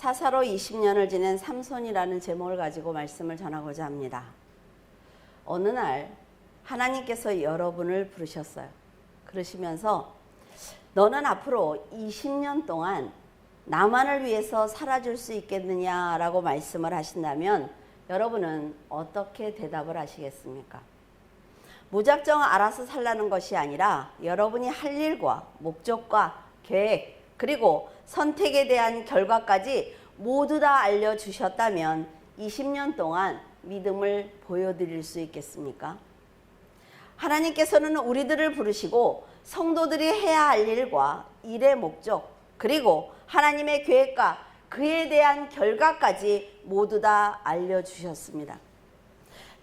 사사로 20년을 지낸 삼손이라는 제목을 가지고 말씀을 전하고자 합니다. 어느 날 하나님께서 여러분을 부르셨어요. 그러시면서 너는 앞으로 20년 동안 나만을 위해서 살아줄 수 있겠느냐라고 말씀을 하신다면 여러분은 어떻게 대답을 하시겠습니까? 무작정 알아서 살라는 것이 아니라 여러분이 할 일과 목적과 계획 그리고 선택에 대한 결과까지 모두 다 알려주셨다면 20년 동안 믿음을 보여드릴 수 있겠습니까? 하나님께서는 우리들을 부르시고 성도들이 해야 할 일과 일의 목적 그리고 하나님의 계획과 그에 대한 결과까지 모두 다 알려주셨습니다.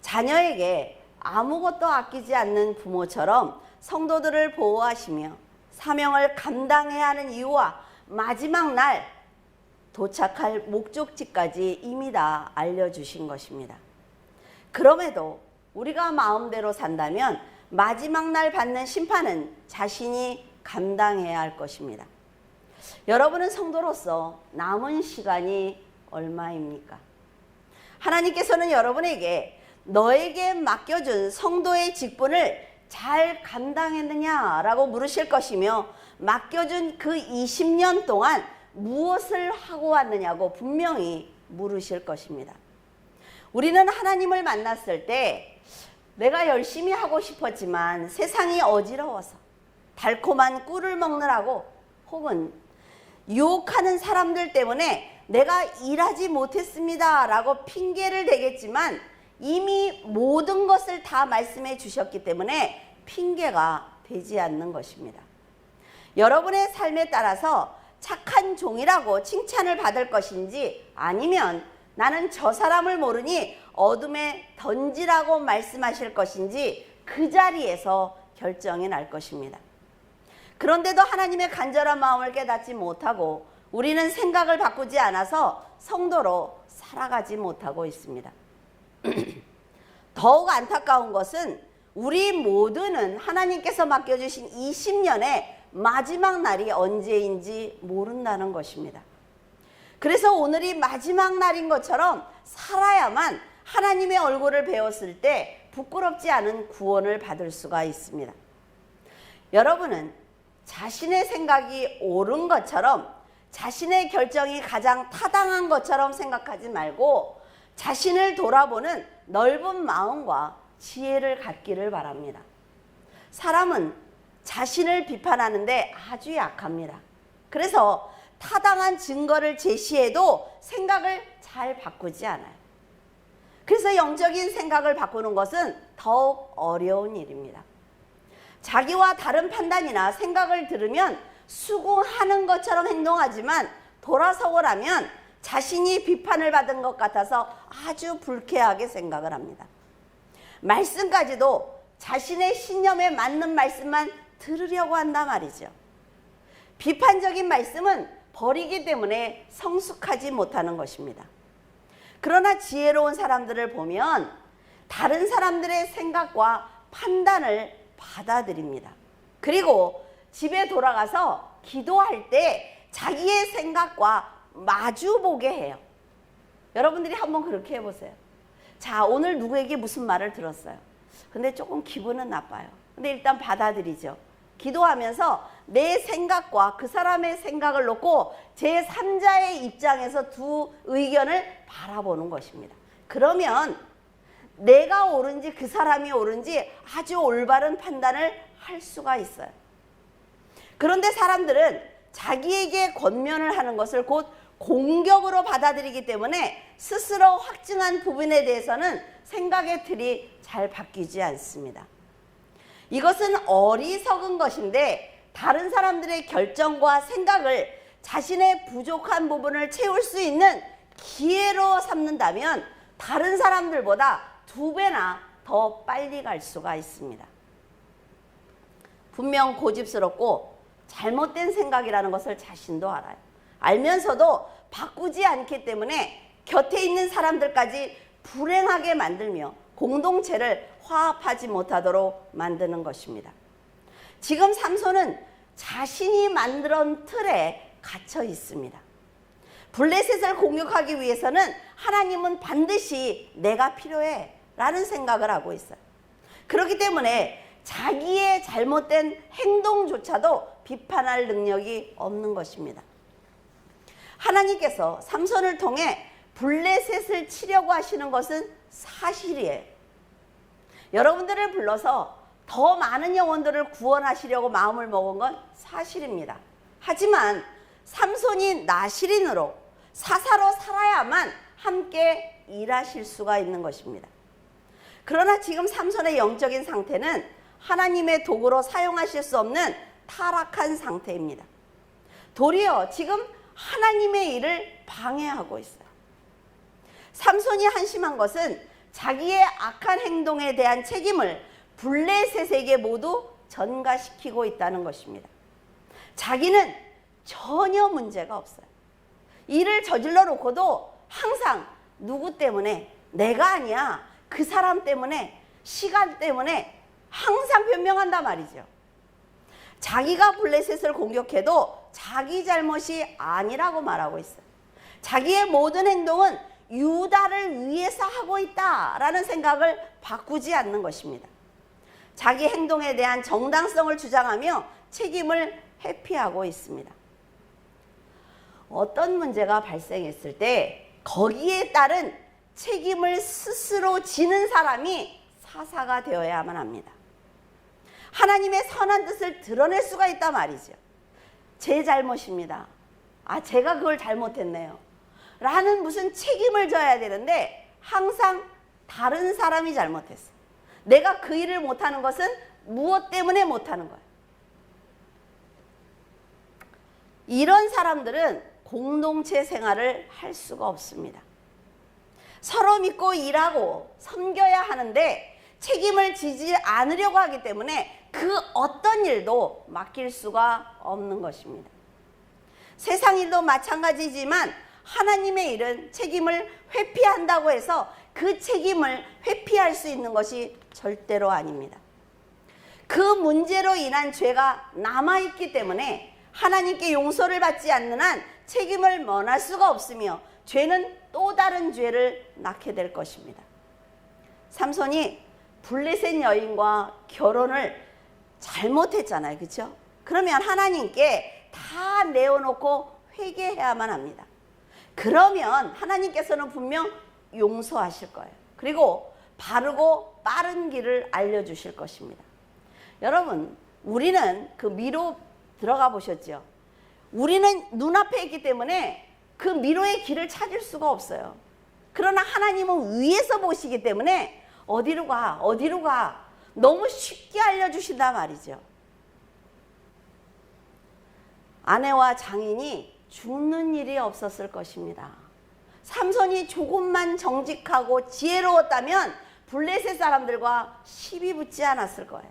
자녀에게 아무것도 아끼지 않는 부모처럼 성도들을 보호하시며 사명을 감당해야 하는 이유와 마지막 날 도착할 목적지까지 이미 다 알려주신 것입니다. 그럼에도 우리가 마음대로 산다면 마지막 날 받는 심판은 자신이 감당해야 할 것입니다. 여러분은 성도로서 남은 시간이 얼마입니까? 하나님께서는 여러분에게 너에게 맡겨준 성도의 직분을 잘 감당했느냐라고 물으실 것이며 맡겨준 그 20년 동안 무엇을 하고 왔느냐고 분명히 물으실 것입니다. 우리는 하나님을 만났을 때 내가 열심히 하고 싶었지만 세상이 어지러워서 달콤한 꿀을 먹느라고 혹은 유혹하는 사람들 때문에 내가 일하지 못했습니다 라고 핑계를 대겠지만 이미 모든 것을 다 말씀해 주셨기 때문에 핑계가 되지 않는 것입니다. 여러분의 삶에 따라서 착한 종이라고 칭찬을 받을 것인지 아니면 나는 저 사람을 모르니 어둠에 던지라고 말씀하실 것인지 그 자리에서 결정이 날 것입니다. 그런데도 하나님의 간절한 마음을 깨닫지 못하고 우리는 생각을 바꾸지 않아서 성도로 살아가지 못하고 있습니다. 더욱 안타까운 것은 우리 모두는 하나님께서 맡겨주신 20년의 마지막 날이 언제인지 모른다는 것입니다. 그래서 오늘이 마지막 날인 것처럼 살아야만 하나님의 얼굴을 배웠을 때 부끄럽지 않은 구원을 받을 수가 있습니다. 여러분은 자신의 생각이 옳은 것처럼 자신의 결정이 가장 타당한 것처럼 생각하지 말고 자신을 돌아보는 넓은 마음과 지혜를 갖기를 바랍니다. 사람은 자신을 비판하는데 아주 약합니다. 그래서 타당한 증거를 제시해도 생각을 잘 바꾸지 않아요. 그래서 영적인 생각을 바꾸는 것은 더욱 어려운 일입니다. 자기와 다른 판단이나 생각을 들으면 수긍하는 것처럼 행동하지만 돌아서고 나면 자신이 비판을 받은 것 같아서 아주 불쾌하게 생각을 합니다. 말씀까지도 자신의 신념에 맞는 말씀만 들으려고 한단 말이죠. 비판적인 말씀은 버리기 때문에 성숙하지 못하는 것입니다. 그러나 지혜로운 사람들을 보면 다른 사람들의 생각과 판단을 받아들입니다. 그리고 집에 돌아가서 기도할 때 자기의 생각과 마주보게 해요. 여러분들이 한번 그렇게 해보세요. 자, 오늘 누구에게 무슨 말을 들었어요. 근데 조금 기분은 나빠요. 근데 일단 받아들이죠. 기도하면서 내 생각과 그 사람의 생각을 놓고 제3자의 입장에서 두 의견을 바라보는 것입니다. 그러면 내가 옳은지 그 사람이 옳은지 아주 올바른 판단을 할 수가 있어요. 그런데 사람들은 자기에게 권면을 하는 것을 곧 공격으로 받아들이기 때문에 스스로 확증한 부분에 대해서는 생각의 틀이 잘 바뀌지 않습니다. 이것은 어리석은 것인데 다른 사람들의 결정과 생각을 자신의 부족한 부분을 채울 수 있는 기회로 삼는다면 다른 사람들보다 2배나 더 빨리 갈 수가 있습니다. 분명 고집스럽고 잘못된 생각이라는 것을 자신도 알아요. 알면서도 바꾸지 않기 때문에 곁에 있는 사람들까지 불행하게 만들며 공동체를 화합하지 못하도록 만드는 것입니다. 지금 삼손은 자신이 만들어온 틀에 갇혀 있습니다. 블레셋을 공격하기 위해서는 하나님은 반드시 내가 필요해 라는 생각을 하고 있어요. 그렇기 때문에 자기의 잘못된 행동조차도 비판할 능력이 없는 것입니다. 하나님께서 삼손을 통해 블레셋을 치려고 하시는 것은 사실이에요. 여러분들을 불러서 더 많은 영혼들을 구원하시려고 마음을 먹은 건 사실입니다. 하지만 삼손이 나실인으로 사사로 살아야만 함께 일하실 수가 있는 것입니다. 그러나 지금 삼손의 영적인 상태는 하나님의 도구로 사용하실 수 없는 타락한 상태입니다. 도리어 지금 하나님의 일을 방해하고 있어요. 삼손이 한심한 것은 자기의 악한 행동에 대한 책임을 블레셋에게 모두 전가시키고 있다는 것입니다. 자기는 전혀 문제가 없어요. 일을 저질러 놓고도 항상 누구 때문에, 내가 아니야, 그 사람 때문에, 시간 때문에 항상 변명한단 말이죠. 자기가 블레셋을 공격해도 자기 잘못이 아니라고 말하고 있어요. 자기의 모든 행동은 유다를 위해서 하고 있다라는 생각을 바꾸지 않는 것입니다. 자기 행동에 대한 정당성을 주장하며 책임을 회피하고 있습니다. 어떤 문제가 발생했을 때 거기에 따른 책임을 스스로 지는 사람이 사사가 되어야만 합니다. 하나님의 선한 뜻을 드러낼 수가 있단 말이죠. 제 잘못입니다. 제가 그걸 잘못했네요. 라는 무슨 책임을 져야 되는데 항상 다른 사람이 잘못했어. 내가 그 일을 못하는 것은 무엇 때문에 못하는 거야. 이런 사람들은 공동체 생활을 할 수가 없습니다. 서로 믿고 일하고 섬겨야 하는데 책임을 지지 않으려고 하기 때문에 그 어떤 일도 맡길 수가 없는 것입니다. 세상 일도 마찬가지지만 하나님의 일은 책임을 회피한다고 해서 그 책임을 회피할 수 있는 것이 절대로 아닙니다. 그 문제로 인한 죄가 남아있기 때문에 하나님께 용서를 받지 않는 한 책임을 면할 수가 없으며 죄는 또 다른 죄를 낳게 될 것입니다. 삼손이 블레셋 여인과 결혼을 잘못했잖아요. 그렇죠? 그러면 하나님께 다 내어놓고 회개해야만 합니다. 그러면 하나님께서는 분명 용서하실 거예요. 그리고 바르고 빠른 길을 알려주실 것입니다. 여러분, 우리는 그 미로 들어가 보셨죠? 우리는 눈앞에 있기 때문에 그 미로의 길을 찾을 수가 없어요. 그러나 하나님은 위에서 보시기 때문에 어디로 가, 어디로 가 너무 쉽게 알려주신단 말이죠. 아내와 장인이 죽는 일이 없었을 것입니다. 삼손이 조금만 정직하고 지혜로웠다면 블레셋 사람들과 시비 붙지 않았을 거예요.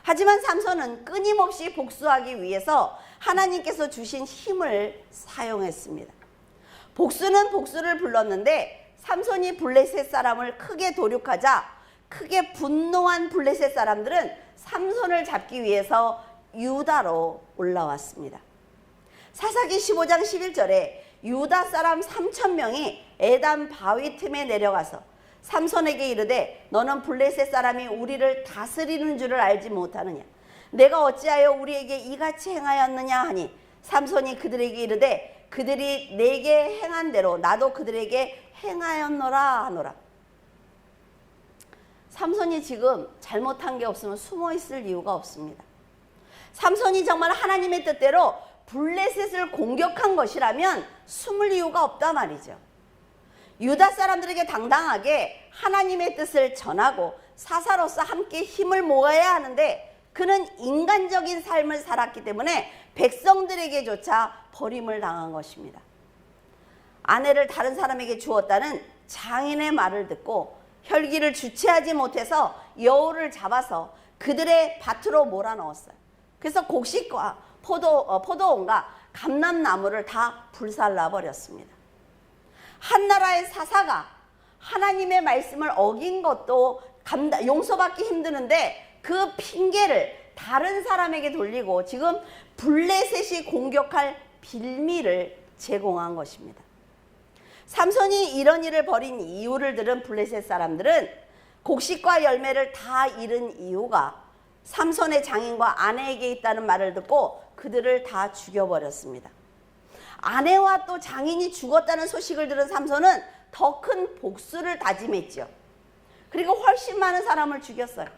하지만 삼손은 끊임없이 복수하기 위해서 하나님께서 주신 힘을 사용했습니다. 복수는 복수를 불렀는데 삼손이 블레셋 사람을 크게 도륙하자 크게 분노한 블레셋 사람들은 삼손을 잡기 위해서 유다로 올라왔습니다. 사사기 15장 11절에 유다 사람 3,000명이 에담 바위 틈에 내려가서 삼손에게 이르되 너는 블레셋 사람이 우리를 다스리는 줄을 알지 못하느냐. 내가 어찌하여 우리에게 이같이 행하였느냐 하니 삼손이 그들에게 이르되 그들이 내게 행한 대로 나도 그들에게 행하였노라 하노라. 삼손이 지금 잘못한 게 없으면 숨어 있을 이유가 없습니다. 삼손이 정말 하나님의 뜻대로 블레셋을 공격한 것이라면 숨을 이유가 없단 말이죠. 유다 사람들에게 당당하게 하나님의 뜻을 전하고 사사로서 함께 힘을 모아야 하는데 그는 인간적인 삶을 살았기 때문에 백성들에게조차 버림을 당한 것입니다. 아내를 다른 사람에게 주었다는 장인의 말을 듣고 혈기를 주체하지 못해서 여우를 잡아서 그들의 밭으로 몰아넣었어요. 그래서 곡식과 포도원과 감람나무를 다 불살라 버렸습니다. 한 나라의 사사가 하나님의 말씀을 어긴 것도 용서받기 힘드는데 그 핑계를 다른 사람에게 돌리고 지금 블레셋이 공격할 빌미를 제공한 것입니다. 삼손이 이런 일을 벌인 이유를 들은 블레셋 사람들은 곡식과 열매를 다 잃은 이유가 삼손의 장인과 아내에게 있다는 말을 듣고 그들을 다 죽여버렸습니다. 아내와 또 장인이 죽었다는 소식을 들은 삼손은 더 큰 복수를 다짐했죠. 그리고 훨씬 많은 사람을 죽였어요.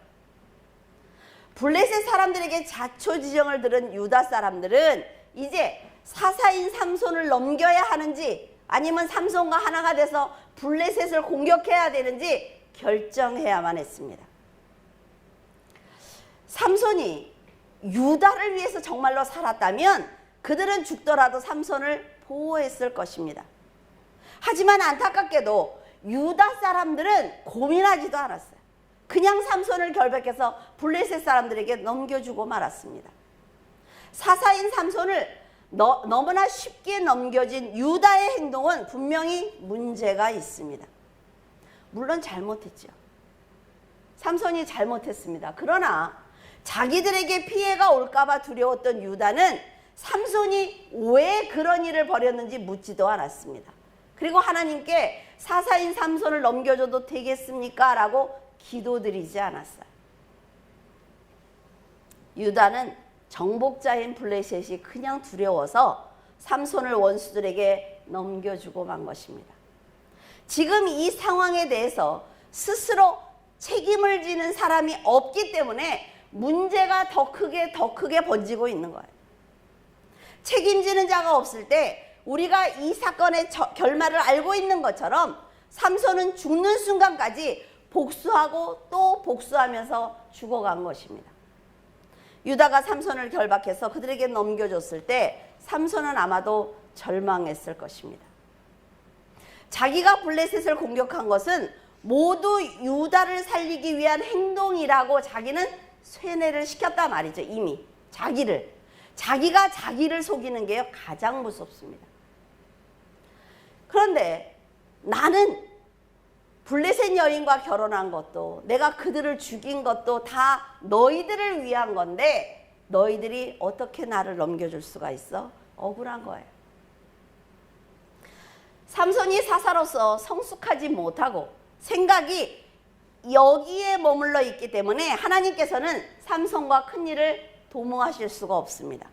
블레셋 사람들에게 자초지정을 들은 유다 사람들은 이제 사사인 삼손을 넘겨야 하는지 아니면 삼손과 하나가 돼서 블레셋을 공격해야 되는지 결정해야만 했습니다. 삼손이 유다를 위해서 정말로 살았다면 그들은 죽더라도 삼손을 보호했을 것입니다. 하지만 안타깝게도 유다 사람들은 고민하지도 않았어요. 그냥 삼손을 결박해서 블레셋 사람들에게 넘겨주고 말았습니다. 사사인 삼손을 너무나 쉽게 넘겨진 유다의 행동은 분명히 문제가 있습니다. 물론 잘못했죠. 삼손이 잘못했습니다. 그러나 자기들에게 피해가 올까봐 두려웠던 유다는 삼손이 왜 그런 일을 벌였는지 묻지도 않았습니다. 그리고 하나님께 사사인 삼손을 넘겨줘도 되겠습니까? 라고 기도드리지 않았어요. 유다는 정복자인 블레셋이 그냥 두려워서 삼손을 원수들에게 넘겨주고 만 것입니다. 지금 이 상황에 대해서 스스로 책임을 지는 사람이 없기 때문에 문제가 더 크게 번지고 있는 거예요. 책임지는 자가 없을 때 우리가 이 사건의 결말을 알고 있는 것처럼 삼손은 죽는 순간까지 복수하고 또 복수하면서 죽어간 것입니다. 유다가 삼손을 결박해서 그들에게 넘겨줬을 때 삼손은 아마도 절망했을 것입니다. 자기가 블레셋을 공격한 것은 모두 유다를 살리기 위한 행동이라고 자기는 쇠뇌를 시켰단 말이죠. 이미 자기가 자기를 속이는 게 가장 무섭습니다. 그런데 나는 블레셋 여인과 결혼한 것도 내가 그들을 죽인 것도 다 너희들을 위한 건데 너희들이 어떻게 나를 넘겨줄 수가 있어? 억울한 거예요. 삼손이 사사로서 성숙하지 못하고 생각이 여기에 머물러 있기 때문에 하나님께서는 삼손과 큰 일을 도모하실 수가 없습니다.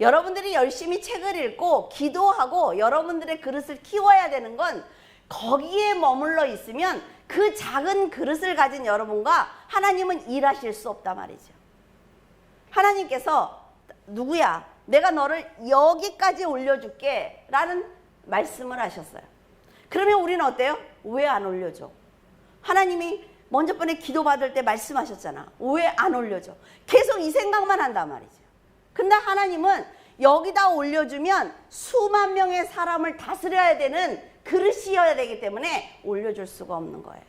여러분들이 열심히 책을 읽고 기도하고 여러분들의 그릇을 키워야 되는 건 거기에 머물러 있으면 그 작은 그릇을 가진 여러분과 하나님은 일하실 수 없단 말이죠. 하나님께서 누구야? 내가 너를 여기까지 올려줄게 라는 말씀을 하셨어요. 그러면 우리는 어때요? 왜 안 올려줘? 하나님이 먼저 번에 기도받을 때 말씀하셨잖아. 왜 안 올려줘? 계속 이 생각만 한단 말이죠. 근데 하나님은 여기다 올려주면 수만 명의 사람을 다스려야 되는 그릇이어야 되기 때문에 올려줄 수가 없는 거예요.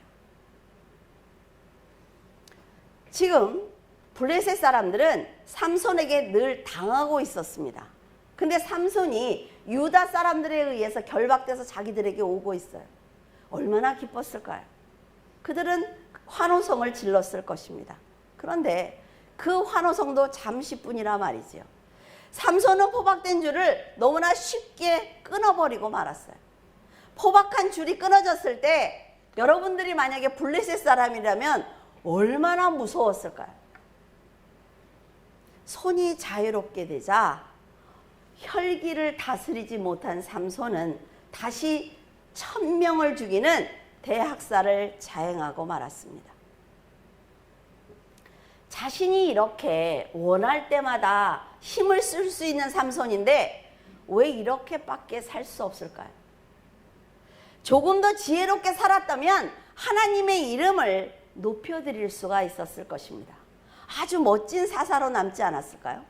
지금 블레셋 사람들은 삼손에게 늘 당하고 있었습니다. 근데 삼손이 유다 사람들에 의해서 결박돼서 자기들에게 오고 있어요. 얼마나 기뻤을까요? 그들은 환호성을 질렀을 것입니다. 그런데 그 환호성도 잠시뿐이라 말이죠. 삼손은 포박된 줄을 너무나 쉽게 끊어버리고 말았어요. 포박한 줄이 끊어졌을 때 여러분들이 만약에 블레셋 사람이라면 얼마나 무서웠을까요? 손이 자유롭게 되자 혈기를 다스리지 못한 삼손은 다시 1000명을 죽이는 대학살을 자행하고 말았습니다. 자신이 이렇게 원할 때마다 힘을 쓸 수 있는 삼손인데 왜 이렇게밖에 살 수 없을까요? 조금 더 지혜롭게 살았다면 하나님의 이름을 높여드릴 수가 있었을 것입니다. 아주 멋진 사사로 남지 않았을까요?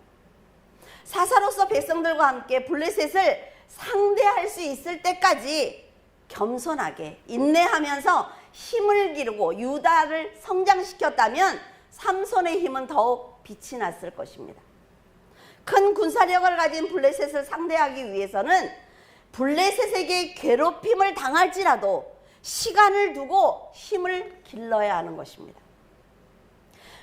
사사로서 백성들과 함께 블레셋을 상대할 수 있을 때까지 겸손하게 인내하면서 힘을 기르고 유다를 성장시켰다면 삼손의 힘은 더욱 빛이 났을 것입니다. 큰 군사력을 가진 블레셋을 상대하기 위해서는 블레셋에게 괴롭힘을 당할지라도 시간을 두고 힘을 길러야 하는 것입니다.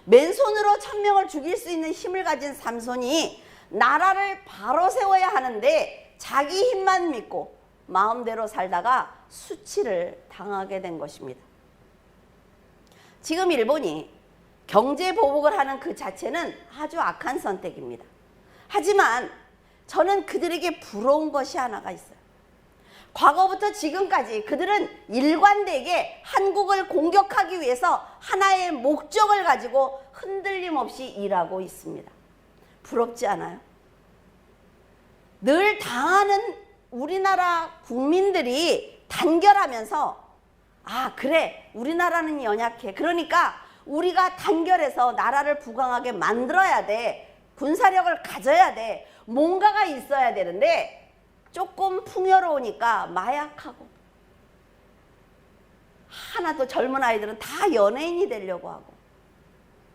맨손으로 1000명을 죽일 수 있는 힘을 가진 삼손이 나라를 바로 세워야 하는데 자기 힘만 믿고 마음대로 살다가 수치를 당하게 된 것입니다. 지금 일본이 경제 보복을 하는 그 자체는 아주 악한 선택입니다. 하지만 저는 그들에게 부러운 것이 하나가 있어요. 과거부터 지금까지 그들은 일관되게 한국을 공격하기 위해서 하나의 목적을 가지고 흔들림 없이 일하고 있습니다. 부럽지 않아요? 늘 당하는 우리나라 국민들이 단결하면서 아, 그래, 우리나라는 연약해. 그러니까 우리가 단결해서 나라를 부강하게 만들어야 돼. 군사력을 가져야 돼. 뭔가가 있어야 되는데 조금 풍요로우니까 마약하고 하나도 젊은 아이들은 다 연예인이 되려고 하고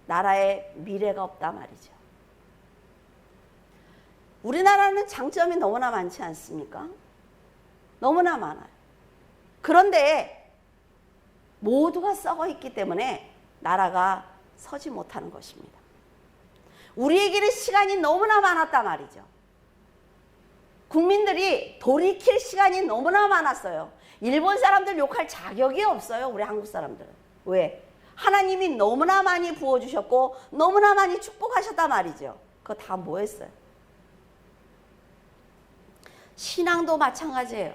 나라에 미래가 없단 말이죠. 우리나라는 장점이 너무나 많지 않습니까? 너무나 많아요. 그런데 모두가 썩어 있기 때문에 나라가 서지 못하는 것입니다. 우리에게는 시간이 너무나 많았단 말이죠. 국민들이 돌이킬 시간이 너무나 많았어요. 일본 사람들 욕할 자격이 없어요. 우리 한국 사람들은. 왜? 하나님이 너무나 많이 부어주셨고 너무나 많이 축복하셨단 말이죠. 그거 다 뭐 했어요? 신앙도 마찬가지예요.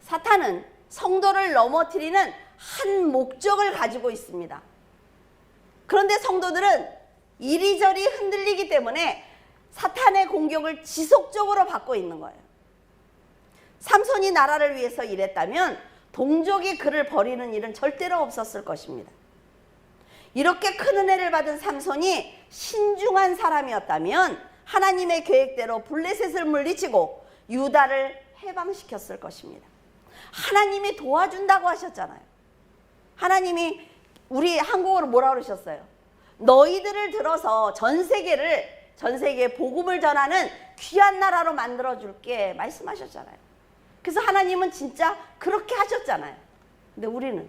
사탄은 성도를 넘어뜨리는 한 목적을 가지고 있습니다. 그런데 성도들은 이리저리 흔들리기 때문에 사탄의 공격을 지속적으로 받고 있는 거예요. 삼손이 나라를 위해서 일했다면 동족이 그를 버리는 일은 절대로 없었을 것입니다. 이렇게 큰 은혜를 받은 삼손이 신중한 사람이었다면 하나님의 계획대로 블레셋을 물리치고 유다를 해방시켰을 것입니다. 하나님이 도와준다고 하셨잖아요. 하나님이 우리 한국어로 뭐라 그러셨어요? 너희들을 들어서 전 세계에 복음을 전하는 귀한 나라로 만들어줄게 말씀하셨잖아요. 그래서 하나님은 진짜 그렇게 하셨잖아요. 근데 우리는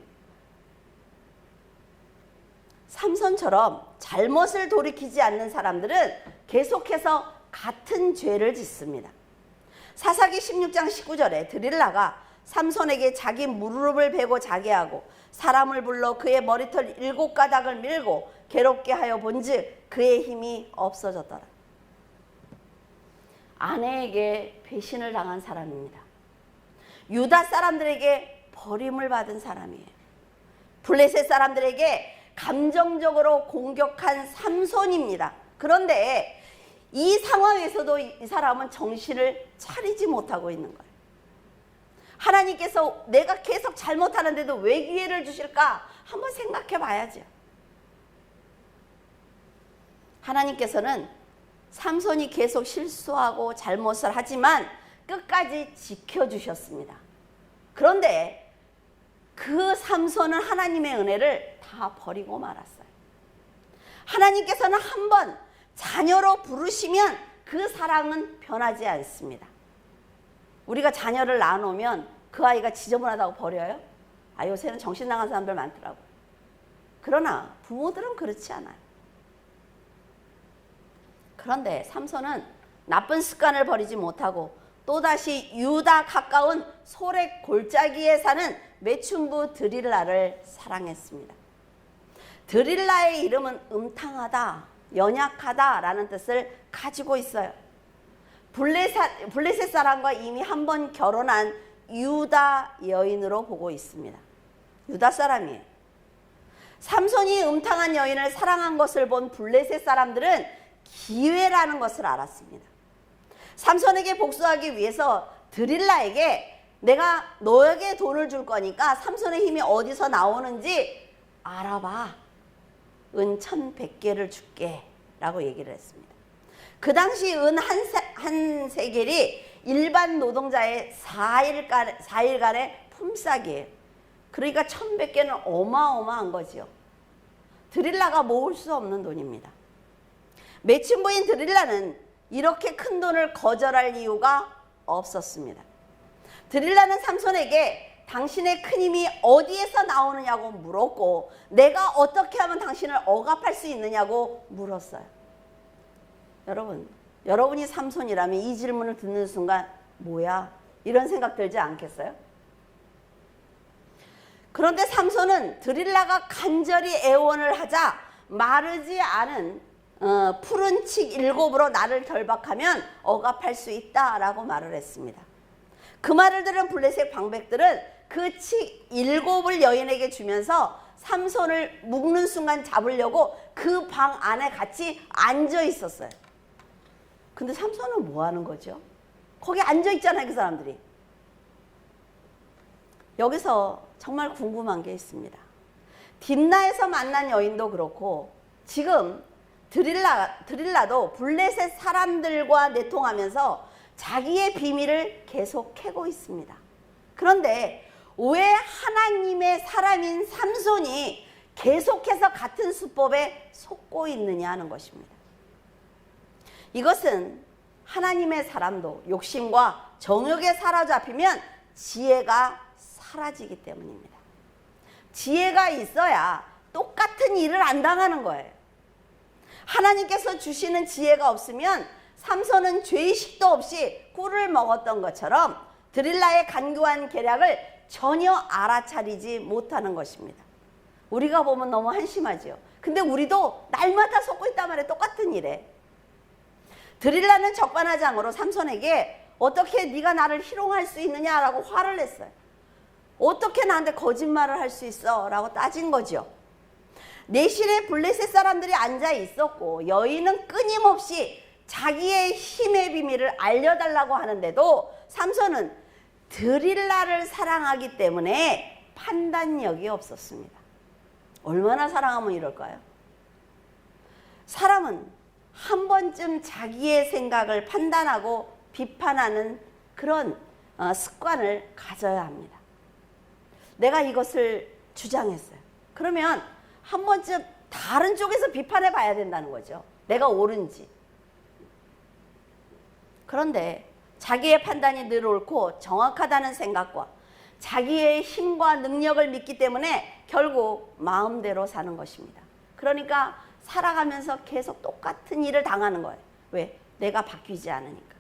삼손처럼 잘못을 돌이키지 않는 사람들은 계속해서 같은 죄를 짓습니다. 사사기 16장 19절에 드릴라가 삼손에게 자기 무릎을 베고 자게 하고 사람을 불러 그의 머리털 7가닥을 밀고 괴롭게 하여 본즉 그의 힘이 없어졌더라. 아내에게 배신을 당한 사람입니다. 유다 사람들에게 버림을 받은 사람이에요. 블레셋 사람들에게 감정적으로 공격한 삼손입니다. 그런데 이 상황에서도 이 사람은 정신을 차리지 못하고 있는 거예요. 하나님께서 내가 계속 잘못하는데도 왜 기회를 주실까? 한번 생각해 봐야죠. 하나님께서는 삼손이 계속 실수하고 잘못을 하지만 끝까지 지켜주셨습니다. 그런데 그 삼손은 하나님의 은혜를 다 버리고 말았어요. 하나님께서는 한번 자녀로 부르시면 그 사랑은 변하지 않습니다. 우리가 자녀를 낳아놓으면 그 아이가 지저분하다고 버려요? 아, 요새는 정신 나간 사람들 많더라고요. 그러나 부모들은 그렇지 않아요. 그런데 삼손은 나쁜 습관을 버리지 못하고 또다시 유다 가까운 소렉 골짜기에 사는 매춘부 드릴라를 사랑했습니다. 드릴라의 이름은 음탕하다, 연약하다 라는 뜻을 가지고 있어요. 블레셋 사람과 이미 한 번 결혼한 유다 여인으로 보고 있습니다. 유다 사람이에요. 삼손이 음탕한 여인을 사랑한 것을 본 블레셋 사람들은 기회라는 것을 알았습니다. 삼손에게 복수하기 위해서 드릴라에게 내가 너에게 돈을 줄 거니까 삼손의 힘이 어디서 나오는지 알아봐. 은 1,100개를 줄게 라고 얘기를 했습니다. 그 당시 은 한 세겔이 일반 노동자의 4일간의 품삯이에요. 그러니까 1,100개는 어마어마한 거지요. 드릴라가 모을 수 없는 돈입니다. 매춘부인 드릴라는 이렇게 큰 돈을 거절할 이유가 없었습니다. 드릴라는 삼손에게 당신의 큰 힘이 어디에서 나오느냐고 물었고 내가 어떻게 하면 당신을 억압할 수 있느냐고 물었어요. 여러분이 삼손이라면 이 질문을 듣는 순간 뭐야? 이런 생각 들지 않겠어요? 그런데 삼손은 드릴라가 간절히 애원을 하자 마르지 않은 푸른 칡 7으로 나를 결박하면 억압할 수 있다라고 말을 했습니다. 그 말을 들은 블레셋 방백들은 그 칡 7을 여인에게 주면서 삼손을 묶는 순간 잡으려고 그 방 안에 같이 앉아 있었어요. 근데 삼손은 뭐 하는 거죠? 거기 앉아 있잖아요, 그 사람들이. 여기서 정말 궁금한 게 있습니다. 딥나에서 만난 여인도 그렇고 지금 드릴라도 블레셋 사람들과 내통하면서 자기의 비밀을 계속 캐고 있습니다. 그런데 왜 하나님의 사람인 삼손이 계속해서 같은 수법에 속고 있느냐 하는 것입니다. 이것은 하나님의 사람도 욕심과 정욕에 사로잡히면 지혜가 사라지기 때문입니다. 지혜가 있어야 똑같은 일을 안 당하는 거예요. 하나님께서 주시는 지혜가 없으면 삼손은 죄의식도 없이 꿀을 먹었던 것처럼 드릴라의 간교한 계략을 전혀 알아차리지 못하는 것입니다. 우리가 보면 너무 한심하죠. 근데 우리도 날마다 속고 있단 말이에요. 똑같은 일에. 드릴라는 적반하장으로 삼손에게 어떻게 네가 나를 희롱할 수 있느냐라고 화를 냈어요. 어떻게 나한테 거짓말을 할 수 있어? 라고 따진 거죠. 내실에 블레셋 사람들이 앉아 있었고 여인은 끊임없이 자기의 힘의 비밀을 알려달라고 하는데도 삼손은 드릴라를 사랑하기 때문에 판단력이 없었습니다. 얼마나 사랑하면 이럴까요? 사람은 한 번쯤 자기의 생각을 판단하고 비판하는 그런 습관을 가져야 합니다. 내가 이것을 주장했어요. 그러면 한 번쯤 다른 쪽에서 비판해 봐야 된다는 거죠. 내가 옳은지. 그런데 자기의 판단이 늘 옳고 정확하다는 생각과 자기의 힘과 능력을 믿기 때문에 결국 마음대로 사는 것입니다. 그러니까 살아가면서 계속 똑같은 일을 당하는 거예요. 왜? 내가 바뀌지 않으니까.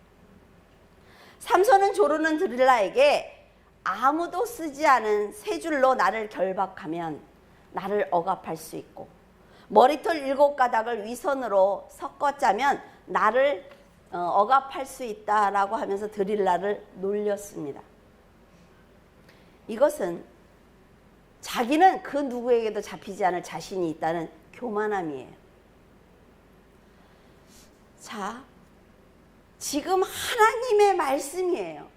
삼손은 조르는 드릴라에게 아무도 쓰지 않은 세 줄로 나를 결박하면 나를 억압할 수 있고 머리털 7가닥을 위선으로 섞어 짜면 나를 억압할 수 있다라고 하면서 드릴라를 놀렸습니다. 이것은 자기는 그 누구에게도 잡히지 않을 자신이 있다는 교만함이에요. 자, 지금 하나님의 말씀이에요.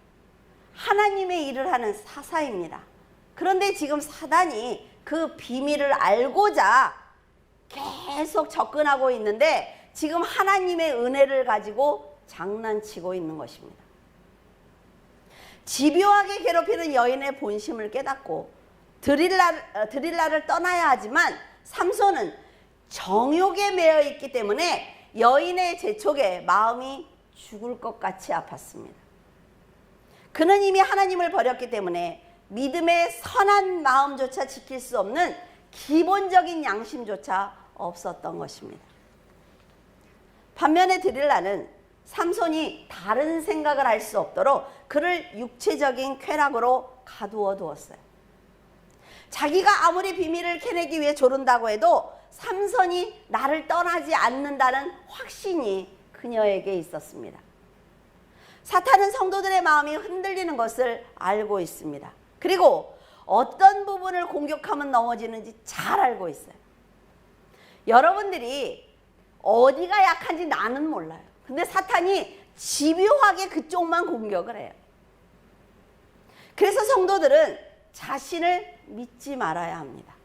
하나님의 일을 하는 사사입니다. 그런데 지금 사단이 그 비밀을 알고자 계속 접근하고 있는데 지금 하나님의 은혜를 가지고 장난치고 있는 것입니다. 집요하게 괴롭히는 여인의 본심을 깨닫고 드릴라를 떠나야 하지만 삼손은 정욕에 매여 있기 때문에 여인의 재촉에 마음이 죽을 것 같이 아팠습니다. 그는 이미 하나님을 버렸기 때문에 믿음의 선한 마음조차 지킬 수 없는 기본적인 양심조차 없었던 것입니다. 반면에 드릴라는 삼손이 다른 생각을 할 수 없도록 그를 육체적인 쾌락으로 가두어 두었어요. 자기가 아무리 비밀을 캐내기 위해 조른다고 해도 삼손이 나를 떠나지 않는다는 확신이 그녀에게 있었습니다. 사탄은 성도들의 마음이 흔들리는 것을 알고 있습니다. 그리고 어떤 부분을 공격하면 넘어지는지 잘 알고 있어요. 여러분들이 어디가 약한지 나는 몰라요. 근데 사탄이 집요하게 그쪽만 공격을 해요. 그래서 성도들은 자신을 믿지 말아야 합니다.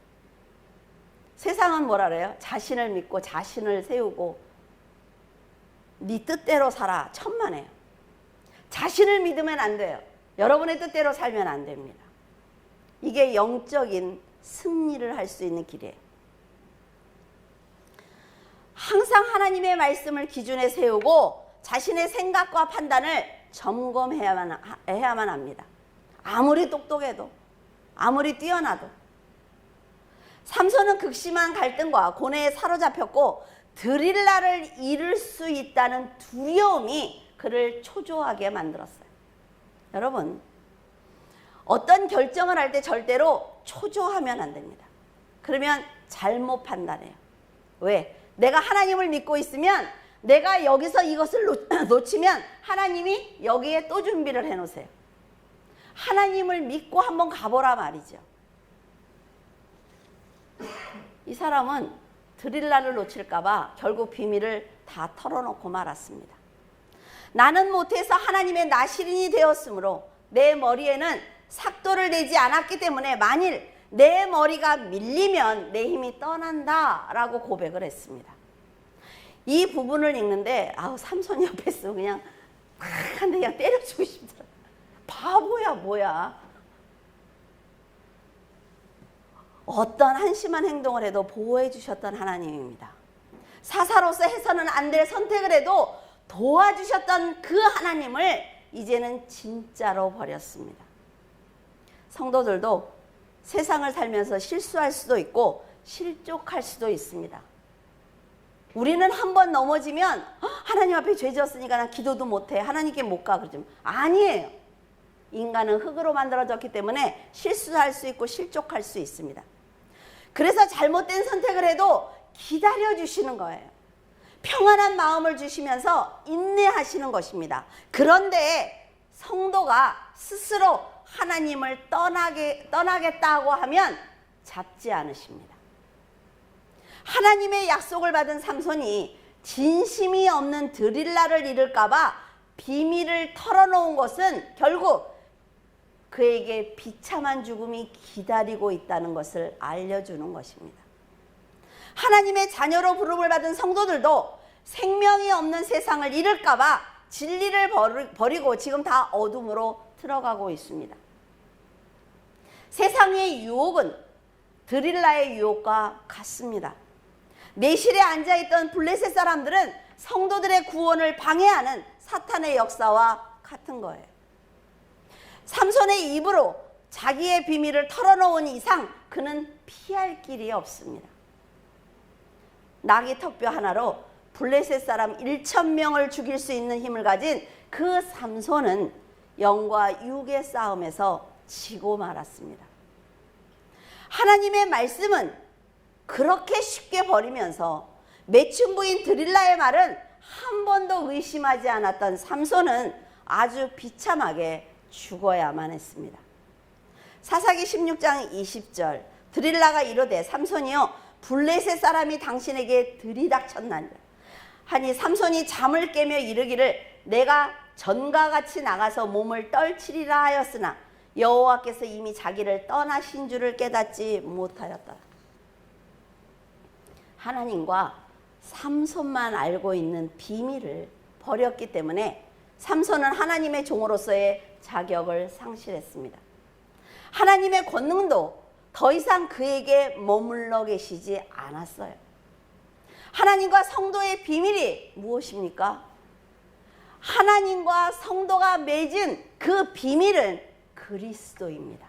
세상은 뭐라 그래요? 자신을 믿고 자신을 세우고 네 뜻대로 살아. 천만에요. 자신을 믿으면 안 돼요. 여러분의 뜻대로 살면 안 됩니다. 이게 영적인 승리를 할 수 있는 길이에요. 항상 하나님의 말씀을 기준에 세우고 자신의 생각과 판단을 점검해야만 합니다. 아무리 똑똑해도 아무리 뛰어나도. 삼손은 극심한 갈등과 고뇌에 사로잡혔고 드릴라를 잃을 수 있다는 두려움이 그를 초조하게 만들었어요. 여러분, 어떤 결정을 할 때 절대로 초조하면 안 됩니다. 그러면 잘못 판단해요. 왜? 내가 하나님을 믿고 있으면 내가 여기서 이것을 놓치면 하나님이 여기에 또 준비를 해놓으세요. 하나님을 믿고 한번 가보라 말이죠. 이 사람은 드릴라를 놓칠까 봐 결국 비밀을 다 털어놓고 말았습니다. 나는 못해서 하나님의 나시린이 되었으므로 내 머리에는 삭도를 내지 않았기 때문에 만일 내 머리가 밀리면 내 힘이 떠난다 라고 고백을 했습니다. 이 부분을 읽는데 삼손이 옆에 있으면 그냥 팍 한 대 그냥 때려주고 싶더라. 바보야 뭐야. 어떤 한심한 행동을 해도 보호해 주셨던 하나님입니다. 사사로서 해서는 안 될 선택을 해도 도와주셨던 그 하나님을 이제는 진짜로 버렸습니다. 성도들도 세상을 살면서 실수할 수도 있고 실족할 수도 있습니다. 우리는 한번 넘어지면 하나님 앞에 죄 지었으니까 난 기도도 못해, 하나님께 못 가 그러지만 아니에요. 인간은 흙으로 만들어졌기 때문에 실수할 수 있고 실족할 수 있습니다. 그래서 잘못된 선택을 해도 기다려주시는 거예요. 평안한 마음을 주시면서 인내하시는 것입니다. 그런데 성도가 스스로 하나님을 떠나겠다고 하면 잡지 않으십니다. 하나님의 약속을 받은 삼손이 진심이 없는 드릴라를 잃을까 봐 비밀을 털어놓은 것은 결국 그에게 비참한 죽음이 기다리고 있다는 것을 알려주는 것입니다. 하나님의 자녀로 부름을 받은 성도들도 생명이 없는 세상을 잃을까 봐 진리를 버리고 지금 다 어둠으로 들어가고 있습니다. 세상의 유혹은 드릴라의 유혹과 같습니다. 내실에 앉아있던 블레셋 사람들은 성도들의 구원을 방해하는 사탄의 역사와 같은 거예요. 삼손의 입으로 자기의 비밀을 털어놓은 이상 그는 피할 길이 없습니다. 나귀 턱뼈 하나로 블레셋 사람 1,000명을 죽일 수 있는 힘을 가진 그 삼손은 영과 육의 싸움에서 지고 말았습니다. 하나님의 말씀은 그렇게 쉽게 버리면서 매춘부인 드릴라의 말은 한 번도 의심하지 않았던 삼손은 아주 비참하게 죽어야만 했습니다. 사사기 16장 20절 드릴라가 이르되 삼손이여 블레셋 사람이 당신에게 들이닥쳤나니라 하니 삼손이 잠을 깨며 이르기를 내가 전과 같이 나가서 몸을 떨치리라 하였으나 여호와께서 이미 자기를 떠나신 줄을 깨닫지 못하였더라. 하나님과 삼손만 알고 있는 비밀을 버렸기 때문에 삼손은 하나님의 종으로서의 자격을 상실했습니다. 하나님의 권능도 더 이상 그에게 머물러 계시지 않았어요. 하나님과 성도의 비밀이 무엇입니까? 하나님과 성도가 맺은 그 비밀은 그리스도입니다.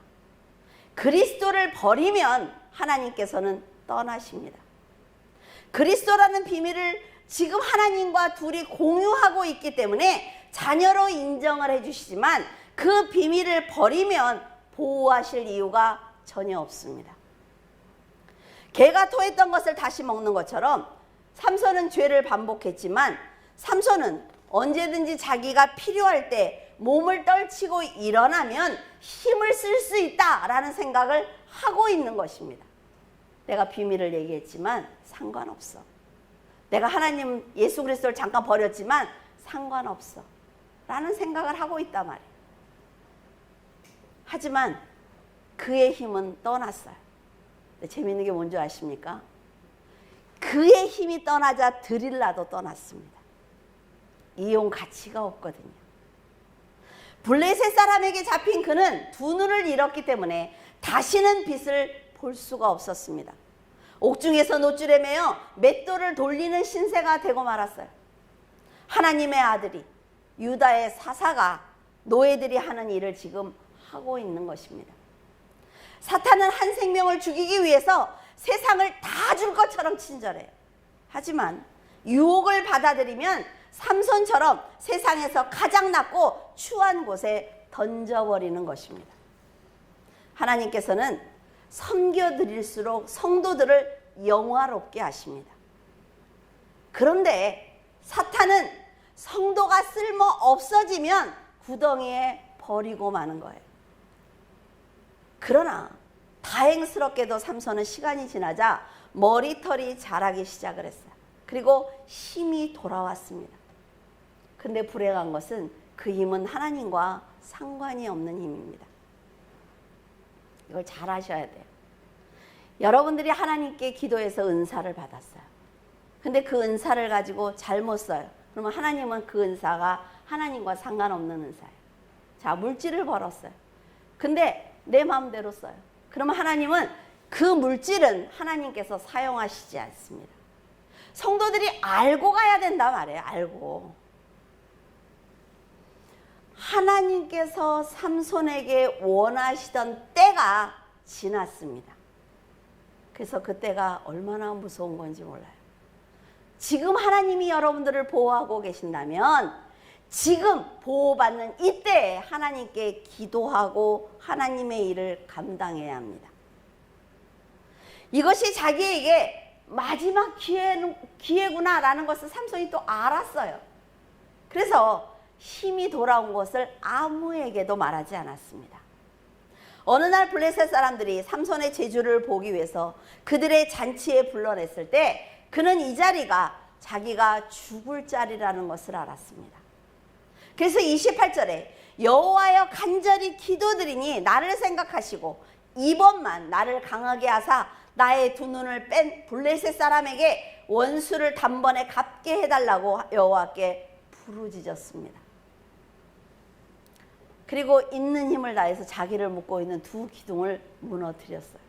그리스도를 버리면 하나님께서는 떠나십니다. 그리스도라는 비밀을 지금 하나님과 둘이 공유하고 있기 때문에 자녀로 인정을 해주시지만 그 비밀을 버리면 보호하실 이유가 전혀 없습니다. 개가 토했던 것을 다시 먹는 것처럼 삼손은 죄를 반복했지만 삼손은 언제든지 자기가 필요할 때 몸을 떨치고 일어나면 힘을 쓸 수 있다라는 생각을 하고 있는 것입니다. 내가 비밀을 얘기했지만 상관없어. 내가 하나님 예수 그리스도를 잠깐 버렸지만 상관없어 라는 생각을 하고 있단 말이에요. 하지만 그의 힘은 떠났어요. 근데 재미있는 게 뭔지 아십니까? 그의 힘이 떠나자 드릴라도 떠났습니다. 이용 가치가 없거든요. 블레셋 사람에게 잡힌 그는 두 눈을 잃었기 때문에 다시는 빛을 볼 수가 없었습니다. 옥중에서 노줄에 매여 맷돌을 돌리는 신세가 되고 말았어요. 하나님의 아들이 유다의 사사가 노예들이 하는 일을 지금 하고 있는 것입니다. 사탄은 한 생명을 죽이기 위해서 세상을 다 줄 것처럼 친절해요. 하지만 유혹을 받아들이면 삼손처럼 세상에서 가장 낮고 추한 곳에 던져버리는 것입니다. 하나님께서는 섬겨드릴수록 성도들을 영화롭게 하십니다. 그런데 사탄은 성도가 쓸모 없어지면 구덩이에 버리고 마는 거예요. 그러나 다행스럽게도 삼손은 시간이 지나자 머리털이 자라기 시작을 했어요. 그리고 힘이 돌아왔습니다. 근데 불행한 것은 그 힘은 하나님과 상관이 없는 힘입니다. 이걸 잘 아셔야 돼요. 여러분들이 하나님께 기도해서 은사를 받았어요. 근데 그 은사를 가지고 잘못 써요. 그러면 하나님은 그 은사가 하나님과 상관없는 은사예요. 자, 물질을 벌었어요. 근데 내 마음대로 써요. 그러면 하나님은 그 물질은 하나님께서 사용하시지 않습니다. 성도들이 알고 가야 된다 말이에요. 알고. 하나님께서 삼손에게 원하시던 때가 지났습니다. 그래서 그 때가 얼마나 무서운 건지 몰라요. 지금 하나님이 여러분들을 보호하고 계신다면 지금 보호받는 이때에 하나님께 기도하고 하나님의 일을 감당해야 합니다. 이것이 자기에게 마지막 기회구나라는 것을 삼손이 또 알았어요. 그래서 힘이 돌아온 것을 아무에게도 말하지 않았습니다. 어느 날 블레셋 사람들이 삼손의 재주를 보기 위해서 그들의 잔치에 불러냈을 때 그는 이 자리가 자기가 죽을 자리라는 것을 알았습니다. 그래서 28절에 여호와여 간절히 기도드리니 나를 생각하시고 이번만 나를 강하게 하사 나의 두 눈을 뺀 블레셋 사람에게 원수를 단번에 갚게 해달라고 여호와께 부르짖었습니다. 그리고 있는 힘을 다해서 자기를 묶고 있는 두 기둥을 무너뜨렸어요.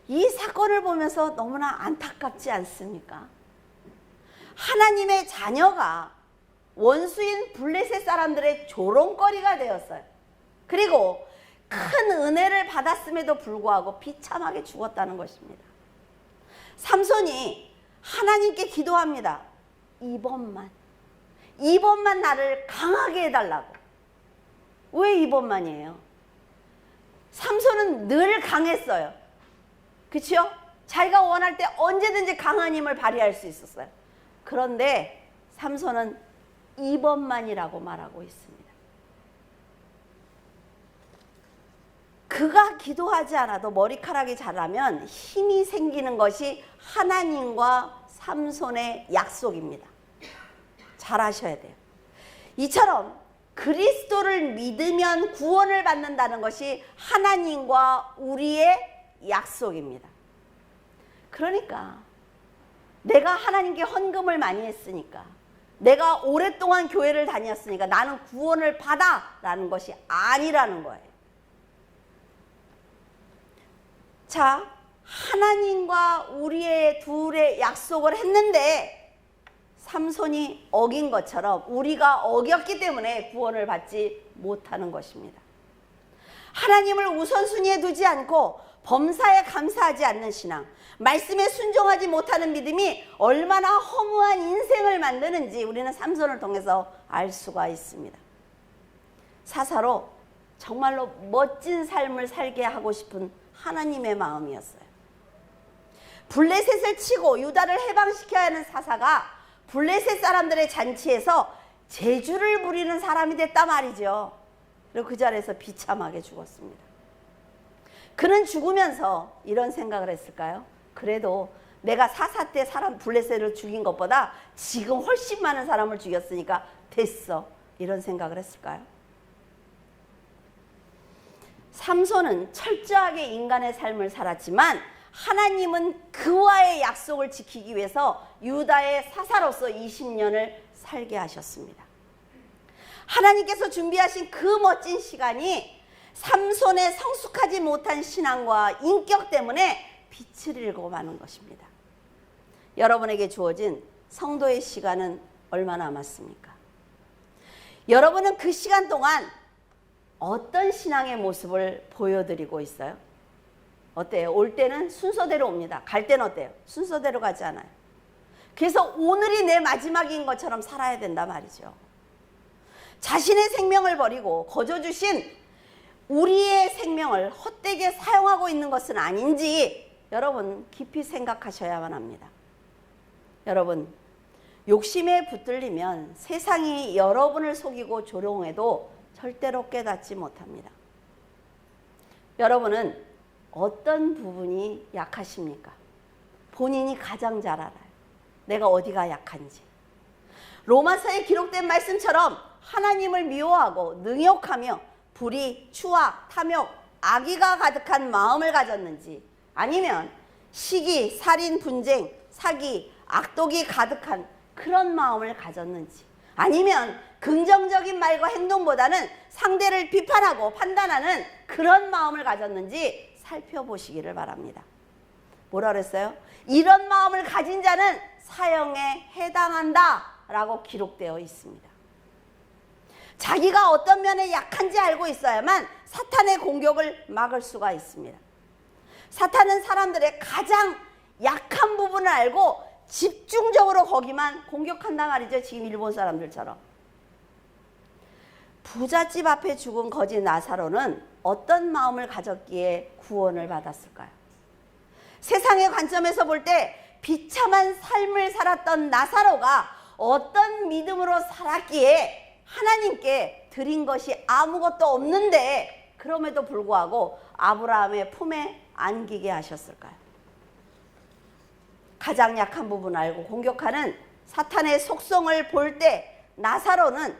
이 사건을 보면서 너무나 안타깝지 않습니까? 하나님의 자녀가 원수인 블레셋 사람들의 조롱거리가 되었어요. 그리고 큰 은혜를 받았음에도 불구하고 비참하게 죽었다는 것입니다. 삼손이 하나님께 기도합니다. 이번만 나를 강하게 해달라고. 왜 이번만이에요? 삼손은 늘 강했어요. 그렇죠? 자기가 원할 때 언제든지 강한 힘을 발휘할 수 있었어요. 그런데 삼손은 이번만이라고 말하고 있습니다. 그가 기도하지 않아도 머리카락이 자라면 힘이 생기는 것이 하나님과 삼손의 약속입니다. 잘 아셔야 돼요. 이처럼 그리스도를 믿으면 구원을 받는다는 것이 하나님과 우리의 약속입니다. 그러니까 내가 하나님께 헌금을 많이 했으니까, 내가 오랫동안 교회를 다녔으니까 나는 구원을 받아라는 것이 아니라는 거예요. 자, 하나님과 우리의 둘의 약속을 했는데 삼손이 어긴 것처럼 우리가 어겼기 때문에 구원을 받지 못하는 것입니다. 하나님을 우선순위에 두지 않고 범사에 감사하지 않는 신앙, 말씀에 순종하지 못하는 믿음이 얼마나 허무한 인생을 만드는지 우리는 삼손을 통해서 알 수가 있습니다. 사사로 정말로 멋진 삶을 살게 하고 싶은 하나님의 마음이었어요. 블레셋을 치고 유다를 해방시켜야 하는 사사가 블레셋 사람들의 잔치에서 재주를 부리는 사람이 됐단 말이죠. 그리고 그 자리에서 비참하게 죽었습니다. 그는 죽으면서 이런 생각을 했을까요? 그래도 내가 사사 때 사람 블레셋을 죽인 것보다 지금 훨씬 많은 사람을 죽였으니까 됐어. 이런 생각을 했을까요? 삼손은 철저하게 인간의 삶을 살았지만 하나님은 그와의 약속을 지키기 위해서 유다의 사사로서 20년을 살게 하셨습니다. 하나님께서 준비하신 그 멋진 시간이 삼손의 성숙하지 못한 신앙과 인격 때문에 빛을 잃고 마는 것입니다. 여러분에게 주어진 성도의 시간은 얼마 남았습니까? 여러분은 그 시간 동안 어떤 신앙의 모습을 보여드리고 있어요? 어때요? 올 때는 순서대로 옵니다. 갈 때는 어때요? 순서대로 가지 않아요. 그래서 오늘이 내 마지막인 것처럼 살아야 된다 말이죠. 자신의 생명을 버리고 거저 주신 우리의 생명을 헛되게 사용하고 있는 것은 아닌지 여러분 깊이 생각하셔야만 합니다. 여러분, 욕심에 붙들리면 세상이 여러분을 속이고 조롱해도 절대로 깨닫지 못합니다. 여러분은 어떤 부분이 약하십니까? 본인이 가장 잘 알아요. 내가 어디가 약한지. 로마서에 기록된 말씀처럼 하나님을 미워하고 능욕하며 불의, 추악, 탐욕, 악의가 가득한 마음을 가졌는지, 아니면 시기, 살인, 분쟁, 사기, 악독이 가득한 그런 마음을 가졌는지, 아니면 긍정적인 말과 행동보다는 상대를 비판하고 판단하는 그런 마음을 가졌는지 살펴보시기를 바랍니다. 뭐라 그랬어요? 이런 마음을 가진 자는 사형에 해당한다 라고 기록되어 있습니다. 자기가 어떤 면에 약한지 알고 있어야만 사탄의 공격을 막을 수가 있습니다. 사탄은 사람들의 가장 약한 부분을 알고 집중적으로 거기만 공격한단 말이죠. 지금 일본 사람들처럼. 부잣집 앞에 죽은 거지 나사로는 어떤 마음을 가졌기에 구원을 받았을까요? 세상의 관점에서 볼 때 비참한 삶을 살았던 나사로가 어떤 믿음으로 살았기에 하나님께 드린 것이 아무것도 없는데 그럼에도 불구하고 아브라함의 품에 안기게 하셨을까요? 가장 약한 부분을 알고 공격하는 사탄의 속성을 볼 때 나사로는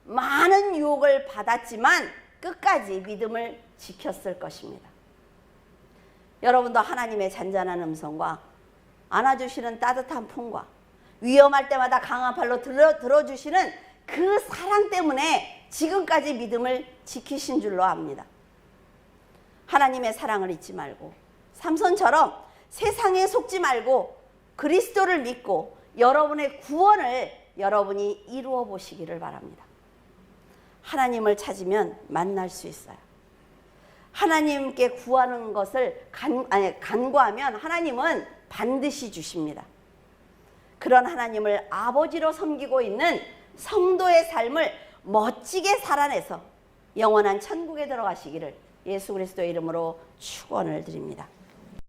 많은 유혹을 받았지만 끝까지 믿음을 지켰을 것입니다. 여러분도 하나님의 잔잔한 음성과 안아주시는 따뜻한 품과 위험할 때마다 강한 팔로 들어주시는 그 사랑 때문에 지금까지 믿음을 지키신 줄로 압니다. 하나님의 사랑을 잊지 말고 삼손처럼 세상에 속지 말고 그리스도를 믿고 여러분의 구원을 여러분이 이루어 보시기를 바랍니다. 하나님을 찾으면 만날 수 있어요. 하나님께 구하는 것을 간구하면 하나님은 반드시 주십니다. 그런 하나님을 아버지로 섬기고 있는 성도의 삶을 멋지게 살아내서 영원한 천국에 들어가시기를 예수 그리스도의 이름으로 축원을 드립니다.